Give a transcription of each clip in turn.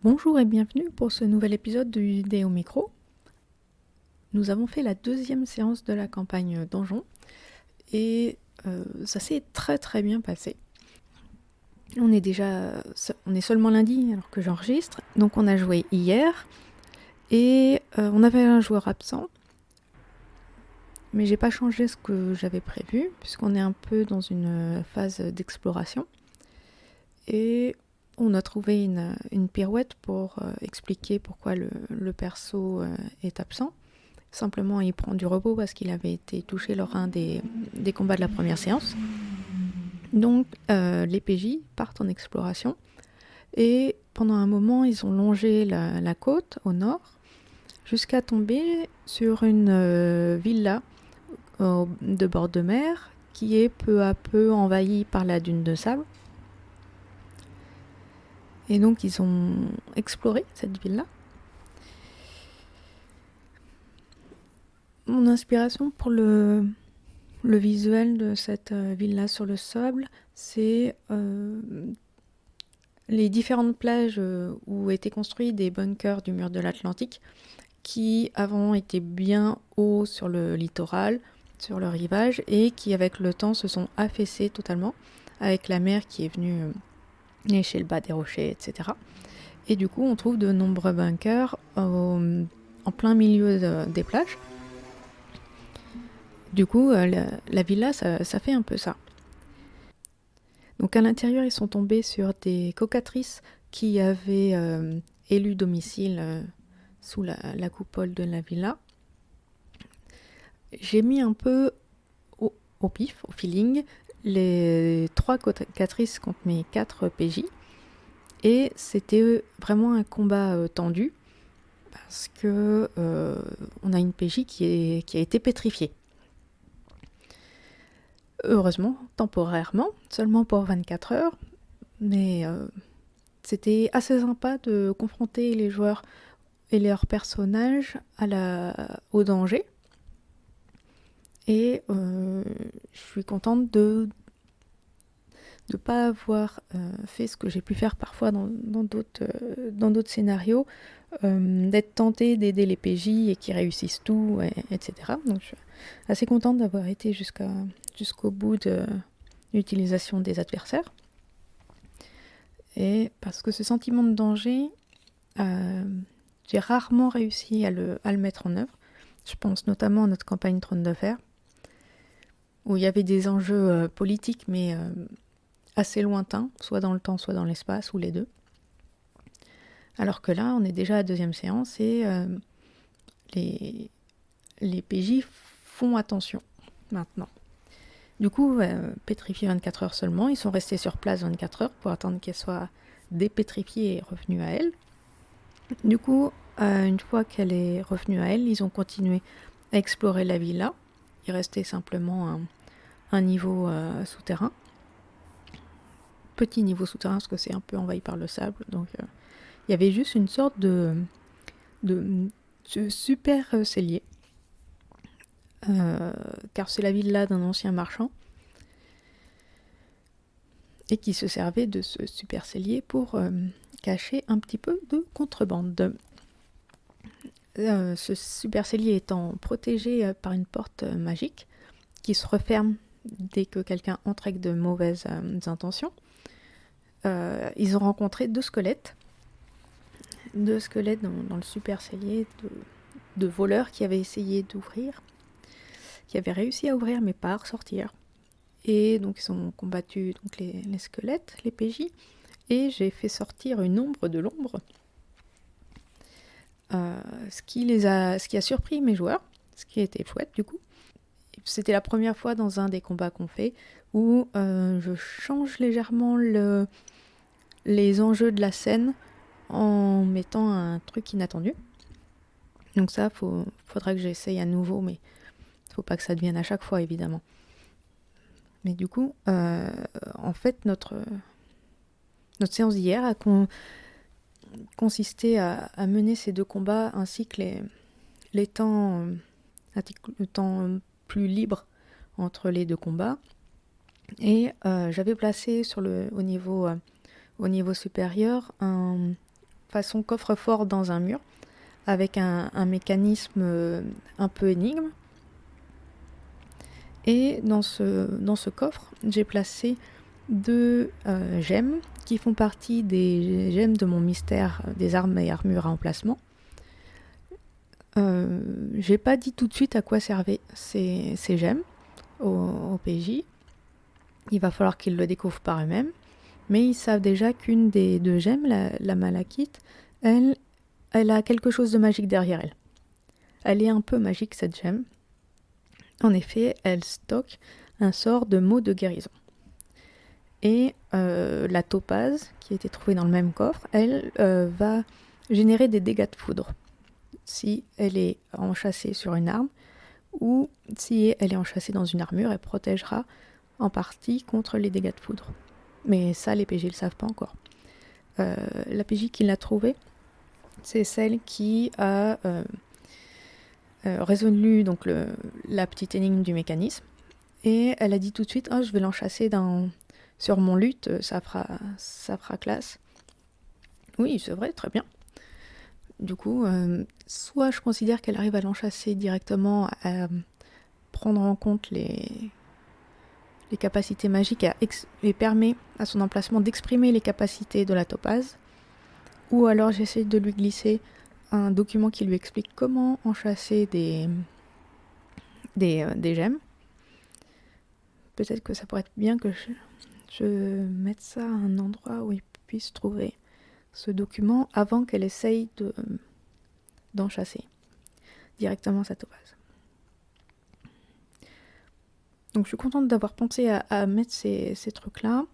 Bonjour et bienvenue pour ce nouvel épisode de Idée au micro. Nous avons fait la deuxième séance de la campagne Donjon et ça s'est très très bien passé. On est seulement lundi alors que j'enregistre, donc on a joué hier et on avait un joueur absent. Mais j'ai pas changé ce que j'avais prévu puisqu'on est un peu dans une phase d'exploration. Et on a trouvé une pirouette pour expliquer pourquoi le perso est absent. Simplement, il prend du repos parce qu'il avait été touché lors d'un des combats de la première séance. Donc, les PJ partent en exploration. Et pendant un moment, ils ont longé la côte au nord jusqu'à tomber sur une villa de bord de mer qui est peu à peu envahie par la dune de sable. Et donc, ils ont exploré cette ville-là. Mon inspiration pour le visuel de cette villa sur le sable, c'est les différentes plages où étaient construits des bunkers du mur de l'Atlantique qui avant étaient bien hauts sur le littoral, sur le rivage, et qui avec le temps se sont affaissés totalement, avec la mer qui est venue lécher le bas des rochers, etc. Et du coup, on trouve de nombreux bunkers en plein milieu des plages. Du coup, la villa, ça fait un peu ça. Donc à l'intérieur, ils sont tombés sur des cocatrices qui avaient élu domicile sous la coupole de la villa. J'ai mis un peu au pif, au feeling, les 3 cocatrices contre mes 4 PJ. Et c'était vraiment un combat tendu parce que on a une PJ qui a été pétrifiée. Heureusement, temporairement, seulement pour 24 heures, mais c'était assez sympa de confronter les joueurs et leurs personnages au danger. Et je suis contente de ne pas avoir fait ce que j'ai pu faire parfois dans d'autres scénarios, d'être tentée d'aider les PJ et qu'ils réussissent tout, etc. Donc je suis assez contente d'avoir été jusqu'au bout de l'utilisation des adversaires. Et parce que ce sentiment de danger, j'ai rarement réussi à le mettre en œuvre. Je pense notamment à notre campagne Trône de Fer, où il y avait des enjeux politiques, mais assez lointains, soit dans le temps, soit dans l'espace, ou les deux. Alors que là, on est déjà à la deuxième séance et les PJ font attention maintenant. Du coup, pétrifiés 24 heures seulement, ils sont restés sur place 24 heures pour attendre qu'elle soit dépétrifiée et revenue à elle. Du coup, une fois qu'elle est revenue à elle, ils ont continué à explorer la villa. Il restait simplement un niveau souterrain. Petit niveau souterrain parce que c'est un peu envahi par le sable. Donc il y avait juste une sorte de super cellier. Car c'est la villa d'un ancien marchand. Et qui se servait de ce super cellier pour cacher un petit peu de contrebande. Ce super cellier étant protégé par une porte magique qui se referme dès que quelqu'un entre avec de mauvaises intentions. Ils ont rencontré deux squelettes dans le super cellier de voleurs qui avaient essayé d'ouvrir, qui avaient réussi à ouvrir mais pas à ressortir. Et donc ils ont combattu donc les squelettes, les PJ, et j'ai fait sortir une ombre de l'ombre, ce qui a surpris mes joueurs, ce qui était chouette du coup. C'était la première fois dans un des combats qu'on fait où je change légèrement les enjeux de la scène en mettant un truc inattendu. Donc ça, faudra que j'essaye à nouveau, mais il faut pas que ça devienne à chaque fois évidemment. Mais du coup, en fait, notre séance d'hier a consisté à mener ces deux combats ainsi que le temps plus libre entre les deux combats. Et j'avais placé au niveau supérieur façon coffre-fort dans un mur, avec un mécanisme un peu énigme. Et dans ce coffre, j'ai placé 2 gemmes qui font partie des gemmes de mon mystère des armes et armures à emplacement. J'ai pas dit tout de suite à quoi servaient ces gemmes au PJ. Il va falloir qu'ils le découvrent par eux-mêmes. Mais ils savent déjà qu'une des 2 gemmes, la malachite, elle a quelque chose de magique derrière elle. Elle est un peu magique, cette gemme. En effet, elle stocke un sort de mot de guérison. Et la topaze, qui a été trouvée dans le même coffre, elle va générer des dégâts de foudre si elle est enchâssée sur une arme, ou si elle est enchâssée dans une armure, elle protégera en partie contre les dégâts de foudre. Mais ça, les PJ ne le savent pas encore. La PJ qui l'a trouvée, c'est celle qui a résolu donc la petite énigme du mécanisme, et elle a dit tout de suite je vais l'enchasser sur mon luth, ça fera classe. Oui, c'est vrai, très bien. Du coup, soit je considère qu'elle arrive à l'enchasser directement, à prendre en compte les capacités magiques et permet à son emplacement d'exprimer les capacités de la topaze, ou alors j'essaie de lui glisser un document qui lui explique comment enchasser des gemmes. Peut-être que ça pourrait être bien que je mette ça à un endroit où il puisse trouver ce document avant qu'elle essaye d'enchasser directement sa topaze. Donc je suis contente d'avoir pensé à mettre ces trucs-là.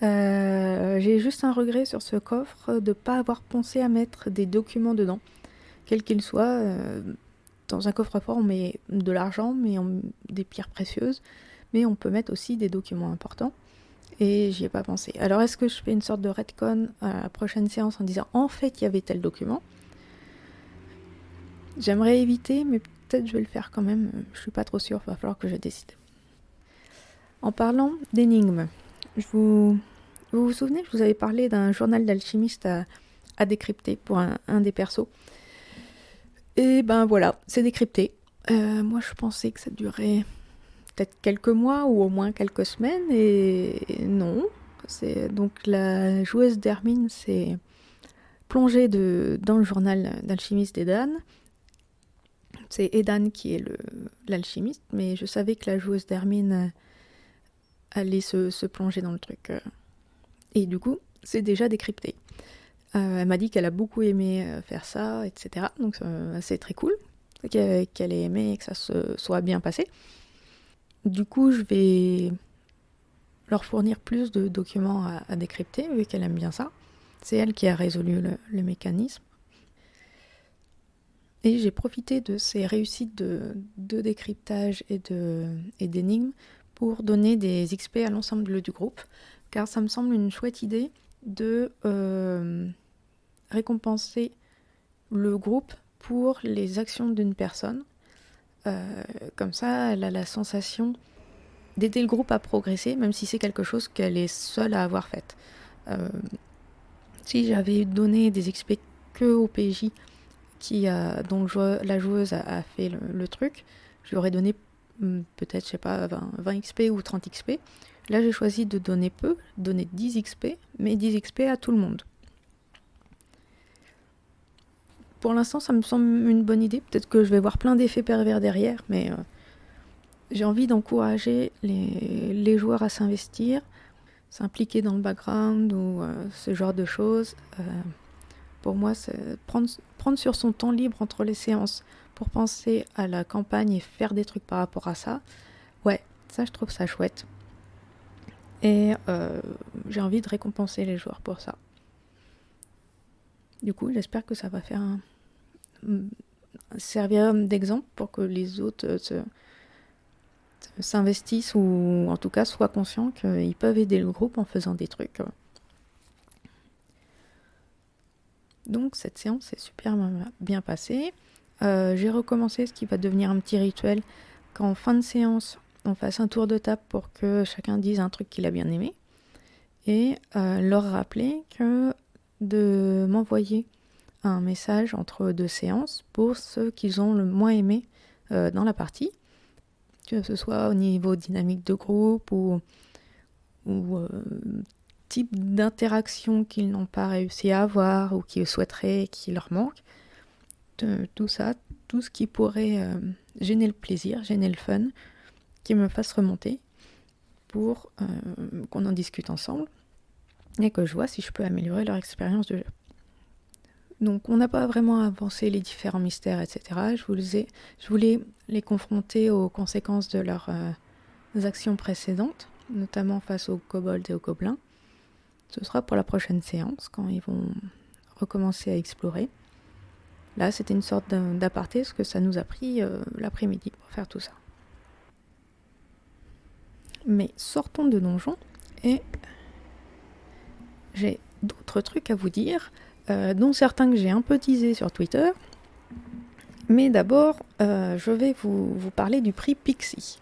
J'ai juste un regret sur ce coffre de ne pas avoir pensé à mettre des documents dedans, quels qu'ils soient. Dans un coffre-fort, on met de l'argent, des pierres précieuses, mais on peut mettre aussi des documents importants. Et j'y ai pas pensé. Alors est-ce que je fais une sorte de retcon à la prochaine séance en disant en fait il y avait tel document? J'aimerais éviter, mais peut-être je vais le faire quand même. Je suis pas trop sûre, il va falloir que je décide. En parlant d'énigmes, vous vous souvenez, je vous avais parlé d'un journal d'alchimiste à décrypter pour un des persos. Et ben voilà, c'est décrypté. Moi je pensais que ça durait peut-être quelques mois ou au moins quelques semaines, et non. Donc la joueuse d'Hermine s'est plongée dans le journal d'alchimiste d'Edan. C'est Edan qui est l'alchimiste, mais je savais que la joueuse d'Hermine allait se plonger dans le truc. Et du coup, c'est déjà décrypté. Elle m'a dit qu'elle a beaucoup aimé faire ça, etc. Donc c'est très cool qu'elle ait aimé et que ça se soit bien passé. Du coup, je vais leur fournir plus de documents à décrypter, vu qu'elle aime bien ça. C'est elle qui a résolu le mécanisme. Et j'ai profité de ces réussites de décryptage et d'énigmes pour donner des XP à l'ensemble du groupe, car ça me semble une chouette idée de récompenser le groupe pour les actions d'une personne. Comme ça, elle a la sensation d'aider le groupe à progresser, même si c'est quelque chose qu'elle est seule à avoir fait. Si j'avais donné des XP que au PJ dont la joueuse a fait le truc, je lui aurais donné peut-être, je sais pas, 20 XP ou 30 XP. Là, j'ai choisi de donner peu, donner 10 XP, mais 10 XP à tout le monde. Pour l'instant, ça me semble une bonne idée. Peut-être que je vais voir plein d'effets pervers derrière, mais j'ai envie d'encourager les joueurs à s'investir, s'impliquer dans le background ou ce genre de choses. Pour moi, c'est prendre sur son temps libre entre les séances pour penser à la campagne et faire des trucs par rapport à ça. Ouais, ça, je trouve ça chouette. Et j'ai envie de récompenser les joueurs pour ça. Du coup, j'espère que ça va servir d'exemple pour que les autres s'investissent, ou en tout cas soient conscients qu'ils peuvent aider le groupe en faisant des trucs. Donc cette séance s'est super bien passée. J'ai recommencé ce qui va devenir un petit rituel, qu'en fin de séance, on fasse un tour de table pour que chacun dise un truc qu'il a bien aimé, et leur rappeler que de m'envoyer un message entre 2 séances pour ce qu'ils ont le moins aimé dans la partie, que ce soit au niveau dynamique de groupe ou type d'interaction qu'ils n'ont pas réussi à avoir ou qu'ils souhaiteraient qu'il leur manque. Tout ça, tout ce qui pourrait gêner le plaisir, gêner le fun, qui me fasse remonter pour qu'on en discute ensemble et que je vois si je peux améliorer leur expérience de jeu. Donc on n'a pas vraiment avancé les différents mystères, etc. Je voulais les confronter aux conséquences de leurs actions précédentes, notamment face aux kobolds et aux gobelins. Ce sera pour la prochaine séance, quand ils vont recommencer à explorer. Là, c'était une sorte d'aparté, parce que ça nous a pris l'après-midi pour faire tout ça. Mais sortons de donjon, et j'ai d'autres trucs à vous dire, dont certains que j'ai un peu teasés sur Twitter. Mais d'abord, je vais vous parler du prix Pixie.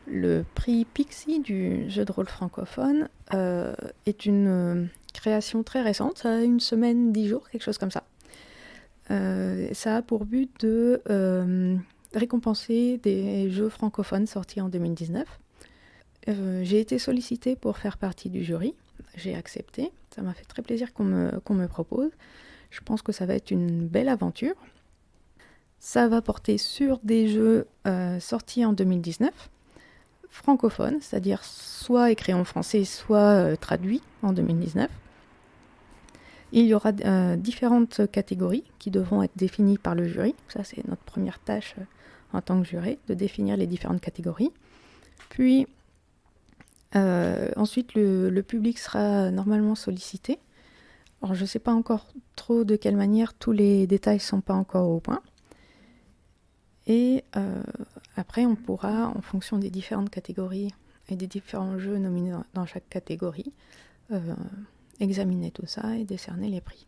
Le prix Pixie du jeu de rôle francophone est une création très récente, ça a 1 semaine, 10 jours, quelque chose comme ça. Ça a pour but de récompenser des jeux francophones sortis en 2019. J'ai été sollicitée pour faire partie du jury, j'ai accepté, ça m'a fait très plaisir qu'on me propose. Je pense que ça va être une belle aventure. Ça va porter sur des jeux sortis en 2019, francophones, c'est-à-dire soit écrits en français, soit traduits en 2019. Il y aura différentes catégories qui devront être définies par le jury. Ça, c'est notre première tâche en tant que jury, de définir les différentes catégories. Puis, ensuite, le public sera normalement sollicité. Alors, je ne sais pas encore trop de quelle manière, tous les détails ne sont pas encore au point. Et après, on pourra, en fonction des différentes catégories et des différents jeux nominés dans chaque catégorie, examiner tout ça et décerner les prix.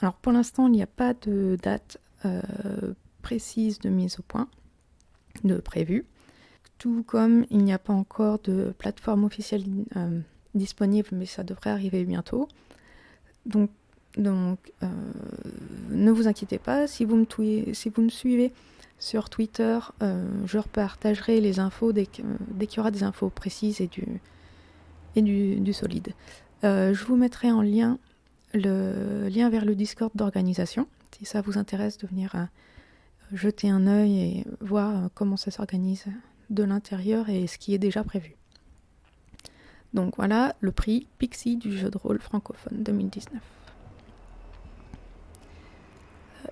Alors pour l'instant, il n'y a pas de date précise de mise au point, de prévue, tout comme il n'y a pas encore de plateforme officielle disponible, mais ça devrait arriver bientôt. Donc ne vous inquiétez pas, si vous me suivez sur Twitter, je repartagerai les infos dès qu'il y aura des infos précises et du solide. Je vous mettrai en lien le lien vers le Discord d'organisation, si ça vous intéresse de venir jeter un œil et voir comment ça s'organise de l'intérieur et ce qui est déjà prévu. Donc voilà le prix Pixie du jeu de rôle francophone 2019.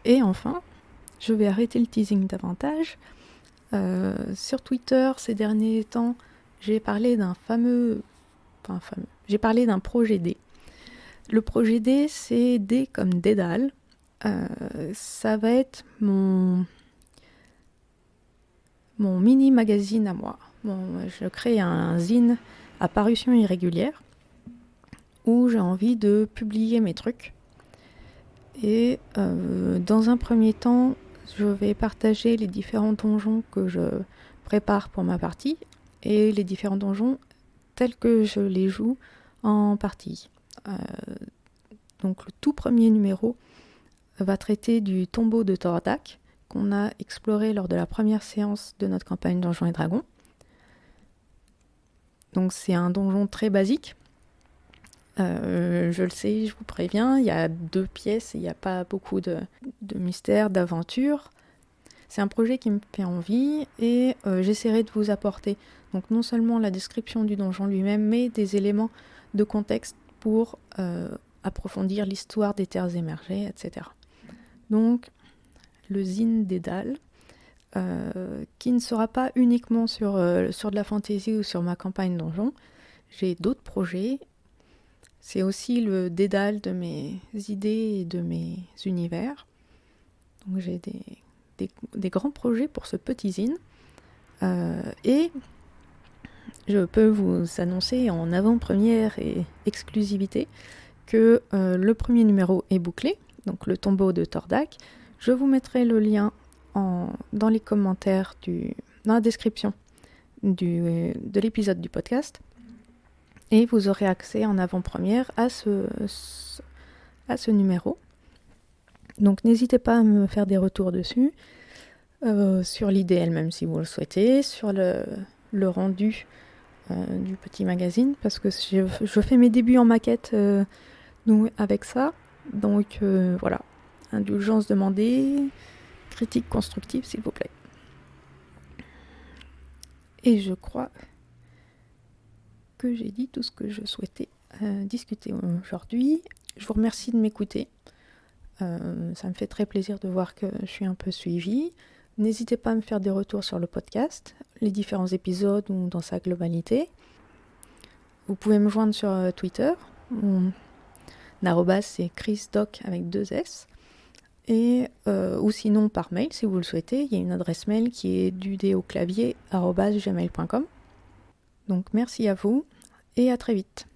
Et enfin, je vais arrêter le teasing davantage. Sur Twitter, ces derniers temps, j'ai parlé d'un j'ai parlé d'un projet D. Le projet D, c'est D comme Dédale. Ça va être mon mini-magazine à moi. Je crée un zine à parution irrégulière où j'ai envie de publier mes trucs. Et dans un premier temps, je vais partager les différents donjons que je prépare pour ma partie et les différents donjons tels que je les joue en partie. Donc le tout premier numéro va traiter du tombeau de Thordak qu'on a exploré lors de la première séance de notre campagne Donjons et Dragons. Donc c'est un donjon très basique. Je le sais, je vous préviens, il y a 2 pièces, il n'y a pas beaucoup de mystère, d'aventure. C'est un projet qui me fait envie et j'essaierai de vous apporter donc non seulement la description du donjon lui-même, mais des éléments de contexte pour approfondir l'histoire des terres émergées, etc. Donc, le zine Dédale, qui ne sera pas uniquement sur de la fantasy ou sur ma campagne donjon. J'ai d'autres projets. C'est aussi le dédale de mes idées et de mes univers. Donc j'ai des grands projets pour ce petit zine. Et je peux vous annoncer en avant-première et exclusivité que le premier numéro est bouclé, donc le tombeau de Thordak. Je vous mettrai le lien dans les commentaires, dans la description de l'épisode du podcast. et vous aurez accès en avant-première à ce numéro. Donc n'hésitez pas à me faire des retours dessus, sur l'idée elle-même si vous le souhaitez, sur le rendu du petit magazine, parce que je fais mes débuts en maquette avec ça, donc voilà, indulgence demandée, critique constructive s'il vous plaît. Et je crois que j'ai dit tout ce que je souhaitais discuter aujourd'hui. Je vous remercie de m'écouter. Ça me fait très plaisir de voir que je suis un peu suivie. N'hésitez pas à me faire des retours sur le podcast, les différents épisodes ou dans sa globalité. Vous pouvez me joindre sur Twitter. Mon arrobas c'est chrisdoc avec 2 S. Et, ou sinon par mail si vous le souhaitez. Il y a une adresse mail qui est dudéoclavier@gmail.com. Donc merci à vous et à très vite.